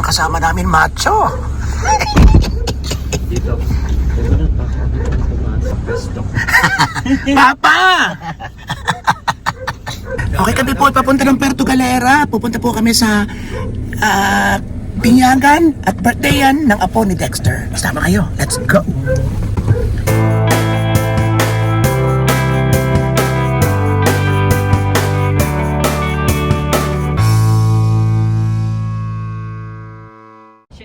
kasama namin macho. Dito. Papa! Okay kami po, papunta ng Puerto Galera. Pupunta po kami sa binyagan at birthdayan ng apo ni Dexter. Kasama kayo. Let's go! Si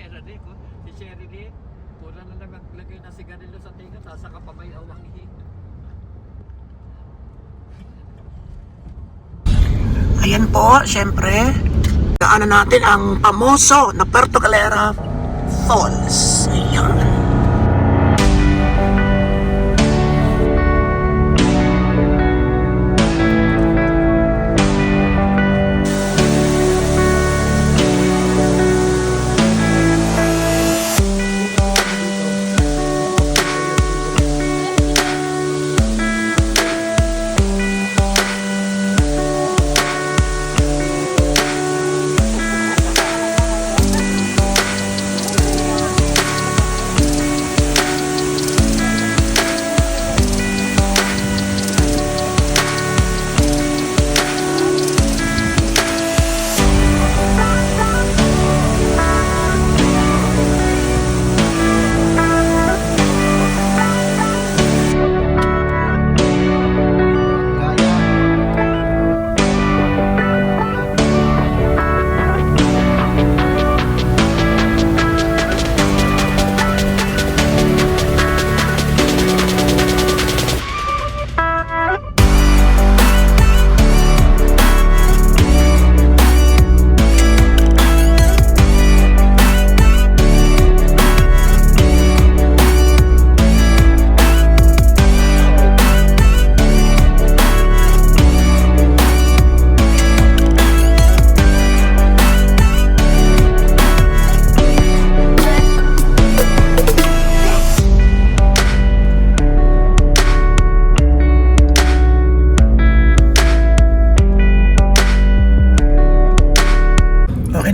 Sherry, pura na lang naglagay na sigarilyo sa tinga, sasaka pa ba yung awang ihi? Ayan po, syempre, daanan natin ang pamoso na Puerto Galera Falls. Ayan.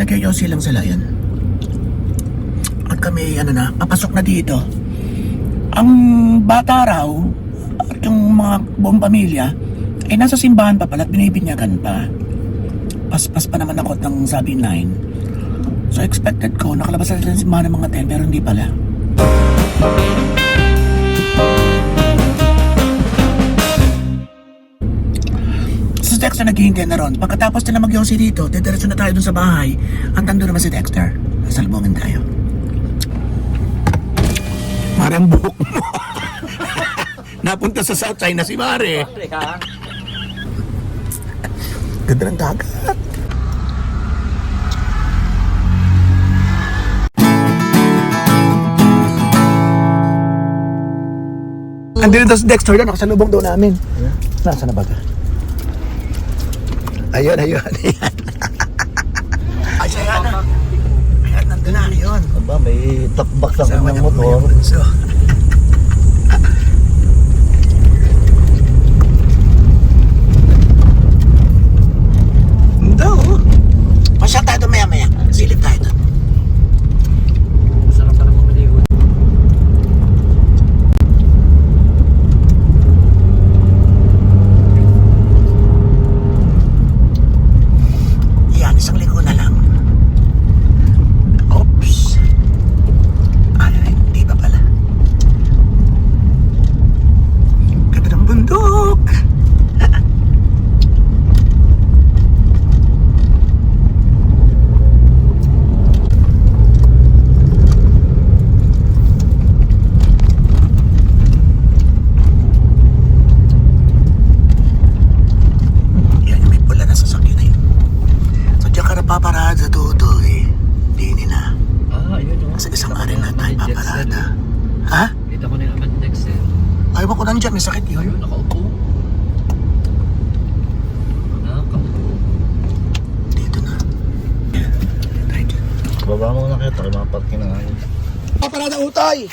Nag-yosi lang sila yan. At kami, papasok na dito. Ang bata raw, at yung mga buong pamilya, ay nasa simbahan pa pala at binibinyagan pa. Paspas pa naman ako ng sabi 9. So expected ko, nakalabas na sila ng simbahan ng mga 10, pero hindi pala. Si Dexter naghihintay na ron. Pagkatapos nila mag-yosi dito, didiretso na tayo dun sa bahay. Andando naman si Dexter. Sasalubungin tayo. Mare, ang buhok mo. Napunta sa South China si Mare. Ganda ng dagat. Andito daw si Dexter doon. Nakasalubong daw namin. Nasaan na ba ka? Ayun. Ayan, nandun na, ayun. Aba, may takbak sa Sama kanyang niya po yung motor. bunso. Daw. Masyal tayo doon maya-maya. Silip tayo doon. Masarap pa naman maligo. Yan, isang liko na lang. Oops. Ay, hindi pa pala. Ganda ng bundok. Yan, may pula na sasakyan na yun. So, diyan ka na paparada, Tutoy. Dini na. Ayun o. Sa isang araw na tayo paparada. Ha? Kita ko na yung amat Dexter. Ayaw ko nandyan, may sakit yun. Ayun, nakaupo. Nakaupo. Dito na. Yan. Tayo dyan. Baba mo na kayo, tayo mga parking na ngayon. Paparada, Utoy!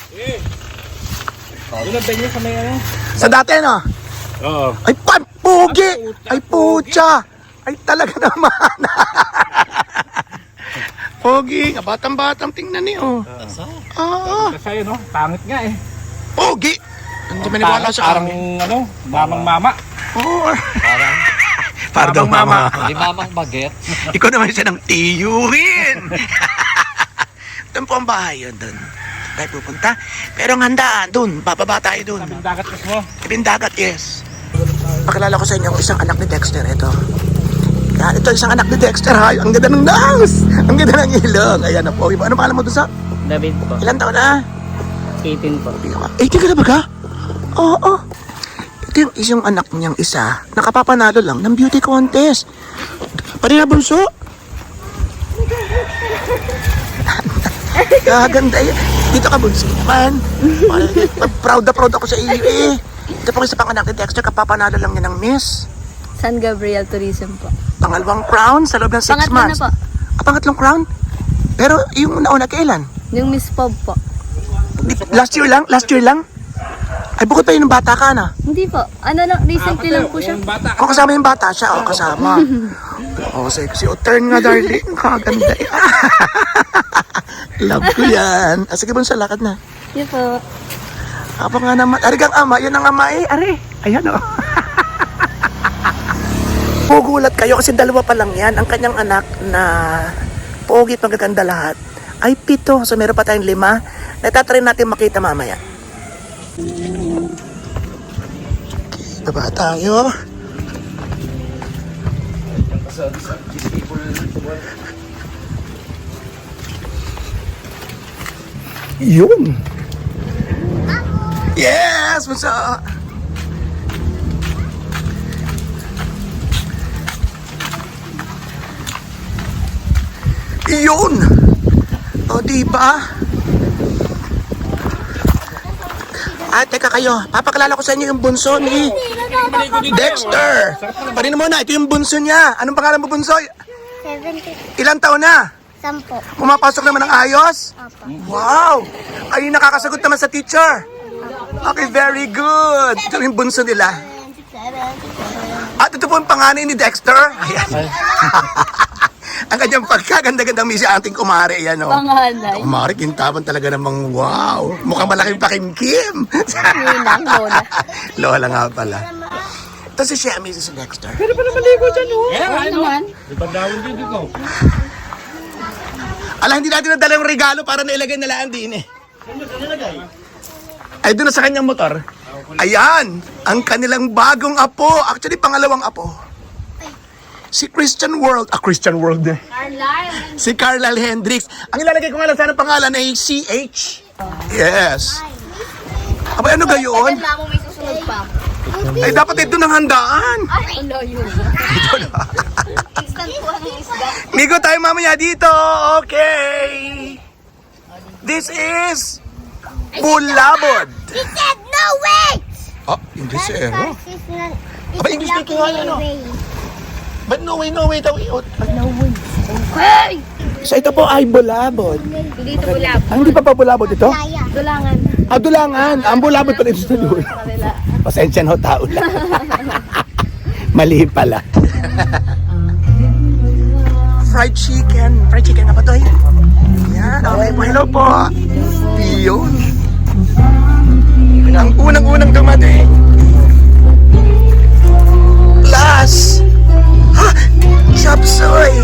Yun ang venue sa may ano? Sa dati, no? Oo. Ay, pugi! Ay, pucha! Ay, talaga naman! Pogi, batang-batang tingnan niyo. Ah, Kasi no, pangit nga eh. pogi. Hindi maniwala sa Parang amin. ano, mamang mama. Oh. Pardon, mama. Hindi mamang baget. Ikaw naman siya ng tiyuhin. Doon po ang bahay yun doon. Tayo pupunta. Pero ang handaan doon, bababa tayo doon. Tabing dagat kas mo. Ibindagat, yes. Pakilala ko sa inyo ang isang anak ni Dexter. Ito. Yan, ito isang anak ni Dexter. Hay, ang ganda ng nose. Ang ganda ng ilong. Ayan na po. Ano pangalan mo doon sa? David po. Ilan taon na? 18 po. 18 ka na ba ka? Oo. Ito yung isang anak niyang isa. Nakapapanalo lang ng beauty contest. Pari na bunso. Gaganda yan. Dito ka bunso naman. Proud na proud ako sa iyo eh. Ito po isa pang anak ni Dexter. Kapapanalo lang niya ng Miss. San Gabriel Tourism po. Pangalawang crown sa loob ng 6 Pangatlo months. na po. Pangatlong crown? Pero yung nauna kailan? Yung Miss Pob po. Last year lang? Last year lang? Ay, bukod pa yun ng bata ka na. Hindi po. Ano lang, recently lang po siya. O, kasama yung bata siya. O, kasama. O, sexy. O, turn nga, darling. Kaganda. Love ko yan. Sige, bunso, lakad na. Yun po. Apa nga naman. Arigang ama. Yan ang ama eh. Ari. Ayan o. Pugulat kayo kasi dalawa pa lang yan. Ang kanyang anak na pogi at magaganda lahat ay 7. So, meron pa tayong 5. Natatry natin makita mamaya. Baba tayo. Yun. Yes, masa. Yun. O, diba? Ay, teka kayo. Papakilala ko sa inyo yung bunso ni Dexter. Parin mo na, ito yung bunso niya. Anong pangalan mo, bunso? 70. Ilang taon na? 10. Pumapasok naman ng ayos? Opo. Wow! Ay, nakakasagot naman sa teacher. Okay, very good. Ito yung bunso nila. At ito po yung panganay ni Dexter. Ayan. Ang kanyang pagkaganda-gandang misi ating kumare. Ayan, o. Panganay. Kumare, kintaban talaga namang wow. Mukhang malaking pakimkim. Ninang, lola. Lola nga pala. Ito si Shemi, si Dexter. Yeah, ano? Naman. Ipagdawin din dito. Ala, hindi natin nadala yung regalo para nailagay na lang din eh. Ay, doon na sa kanyang motor. Ayan, ang kanilang bagong apo. Actually, pangalawang apo. Si Christian World. Christian World eh. Carlisle. Si Carlisle Hendricks. Ang ilalagay ko nga lang sana pangalan ay CH. Yes. Aba, ano gayon? Teka mo may susunod pa. Ay, dapat ito ng handaan. Ay, ano yun? Ito na. Instant po ang isda. Migo tayo mamaya dito. Okay. This is Bulabod. He said no wait! Oh, English eh. Oh. It's not, Aba, English speaking nga yan, oh. But no way daw. Hey! So ito po ay Bulabod. Hindi ito bulab. Hindi pa Bulabod ito? Laya. Dulangan. Dulangan. Ang Bulabod pala ito sa dulo. Kanila. Pasensya na ho, tao lang. Mali pala. Fried chicken. Fried chicken nga ba ito? Yan. Okay po. Hello po. Yun. Ang unang-unang dumating. Last. Ha! Chop suey.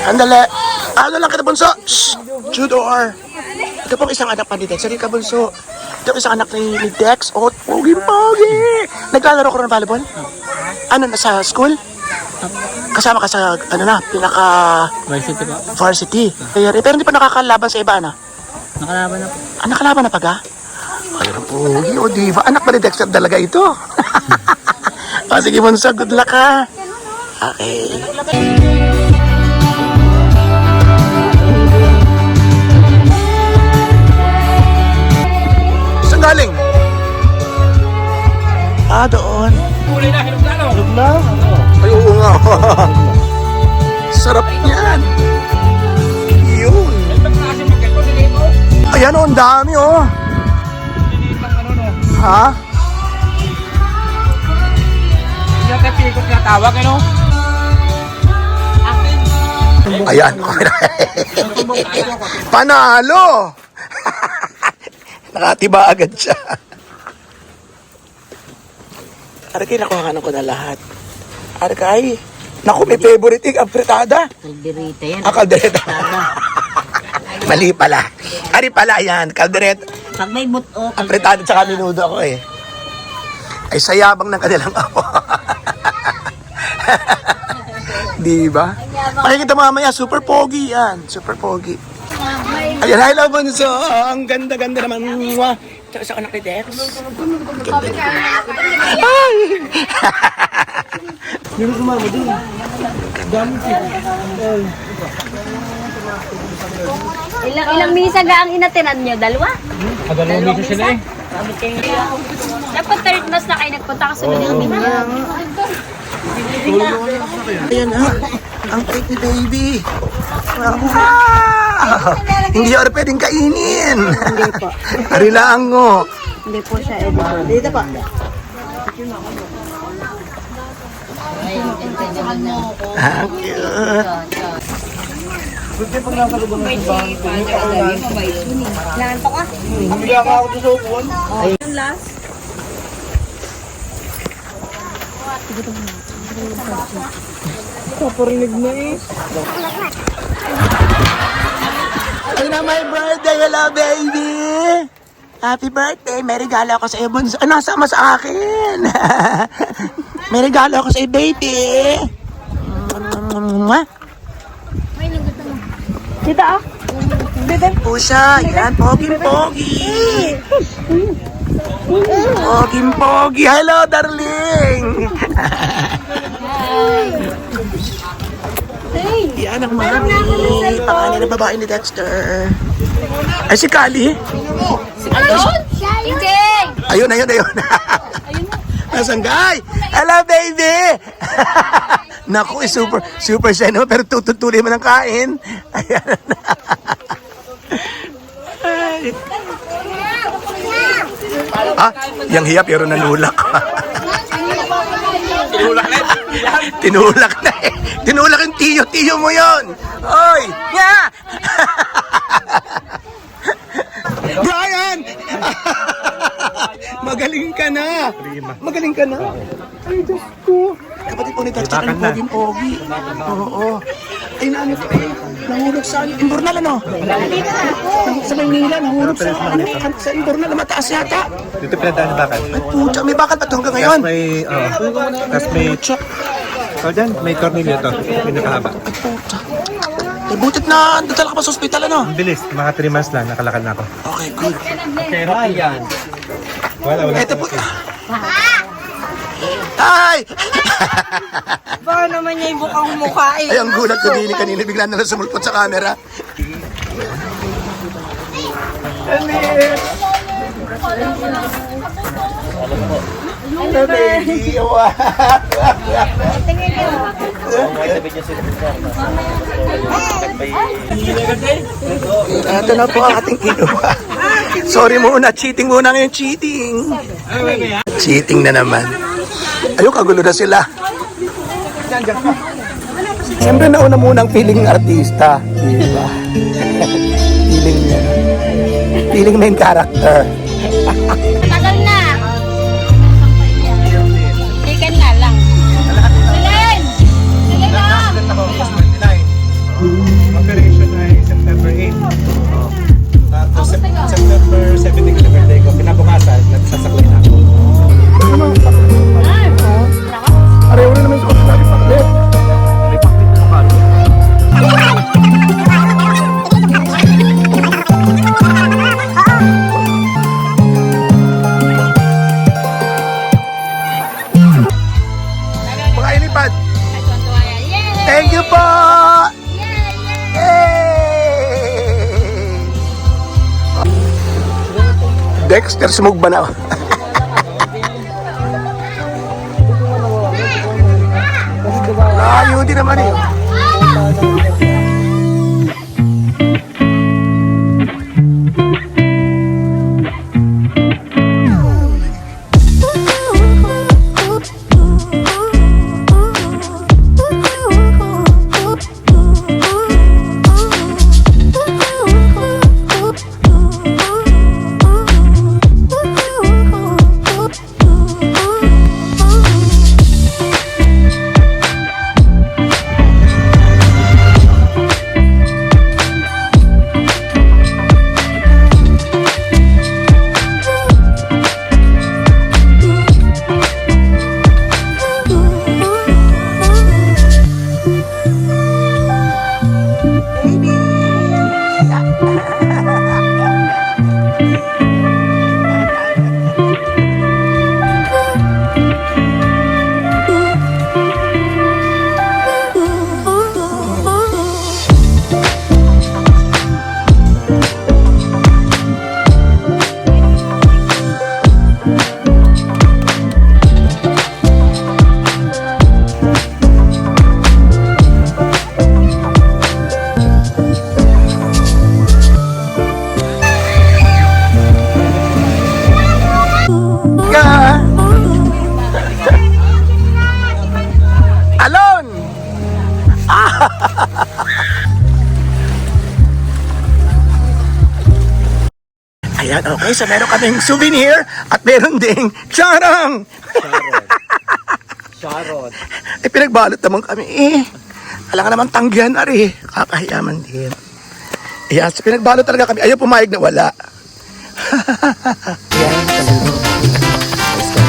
Andale. Ano lang kita, bunso? Shh! Judor. Ito pong isang anak pa ni Dex. Sorry ka, bunso. Ito ang isang anak ni Dex. Oh, pogi-pogi. Naglalaro ko ng volleyball? Ano, nasa school? Kasama ka sa, ano na, pinaka... Varsity po. Varsity. Pero hindi pa nakakalaban sa iba, ano? Nakalaban na po. Nakalaban na pag, ha? Ay, ang pogi, o diva. Anak ba ni Dexter talaga ito? Sige, bunso. Good luck, ha? Okay. Saan galing? Doon. Huli na, hinug na, no? Ay, oo nga. Sarap niyan. Yun. May pagklase magkito, nilito. Ayan, oh, ang dami, oh. Nilitang ano, no? Ha? Yung kapikot na tawag, ano? Ayan. Panalo! Nakatiba agad siya. Arkay, nakuha ko na lahat. Arkay, naku, may favorite egg, apretada. Kalderita yan. Kaldereta. Mali pala. Ari pala yan, kaldereta. Pag may buto, Apretada tsaka minudo ako eh. Ay sayabang ng kanilang ako. Di ba? Pakikita mamaya, super pogi yan. Super pogi. Ayan, hi love bunso. Ang ganda-ganda naman. Mwah. Tsaka sa anak ni Dex. Ay! Ilang misa ga ang inatinan nyo? Dalawa? Dalawang misa sila eh. Dapat third mass na kayo nagpunta kasunod yung misa. Ayan ha. Ang cute ni baby. Ah! Hindi ako pwedeng kainin. Hindi po. Ari lang ngo. Hindi po siya edible. Dito po. Ang cute. Kailangan pa ka? Ito na my birthday, hello baby! Happy birthday! May regalo ako sa iyo, bunso. Ah, nasama sa akin! May regalo ako sa iyo, baby! Dito ah. Pusa, yan, poging-pogi! Poging-pogi! Hello, darling! Yan ang mami. Pangalan ng babae ni Dexter. Ay, si Kali. Hindi! Ayun. Nasanggay! Hello, baby! Naku, super siya, no? Pero tutuloy mo ng kain. Ayan. Ay. Ah, yung hiya pero nanulak. Tinulak na eh. Tinulak yung tiyo mo yon. Oy! Nga! Brian! Magaling ka na! Magaling ka na! Ay, Diyos ko! Kapatid po ni Dexter, ang poging-pogi. Oo. Ay, naano ko eh. Nahulog sa Imbornal, ano? Sa Maynila, nahulog sa Imbornal. Mataas yata. Dito pinadaan ng bakal. Ay, pucha. May bakal pa ito hanggang ngayon. Tapos may... So dyan, may Cornelio to. Pinakahaba. Ay, pucha. Ay, butit na dadala ka pa sa ospital, ano? Ang bilis, mga 3 months lang, nakalakad na ako. Okay, good. Therapy yan. Wala. Ito po. Ay! Baka naman niya yung bukang mukha eh. Ay, ang gulat ko din kanina. Bigla na lang sumulpot sa camera. Hello, baby. Ito na po ang ating kinuha. Sorry muna, cheating muna ngayon, cheating. Cheating na naman. Ayun, kagulo na sila. Siyempre nauna munang feeling artista. Di ba? Feeling main character. Tagal na. Chicken na lang. Silen! Sige lang! Operation ay September 8. Tapos September 17 na birthday ko. Pinabukasan, nagsasaklay na ako. Areho na naman suot natin paklit. May paklit na ako. Mga ilipad. Yay! Thank you po! Yay! Yay! Dexter, sumugba na. Layo din naman eh. Ayan, okay. So meron kaming souvenir at meron ding charang. Sharon. Eh, pinagbalot naman kami eh. Alam ka naman tanggihan na rin. Kakahiyaman din. Ayan, so pinagbalot talaga kami. Ayaw pumayag na wala. Ayan, talaga. Let's go.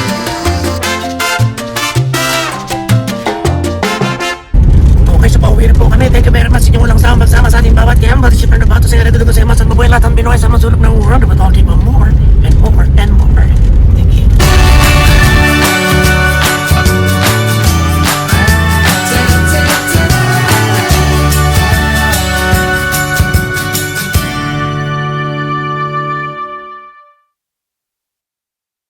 Okay, so pauwi na po kami. Thank you very much. Inyong walang sama sa ating bawat kayang. Bati siya pa na bato sa nga nagdudugo sa imas at mabuhay lahat ang Pinoy sa masulok ng world. But all keep on more and more and more. Thank you.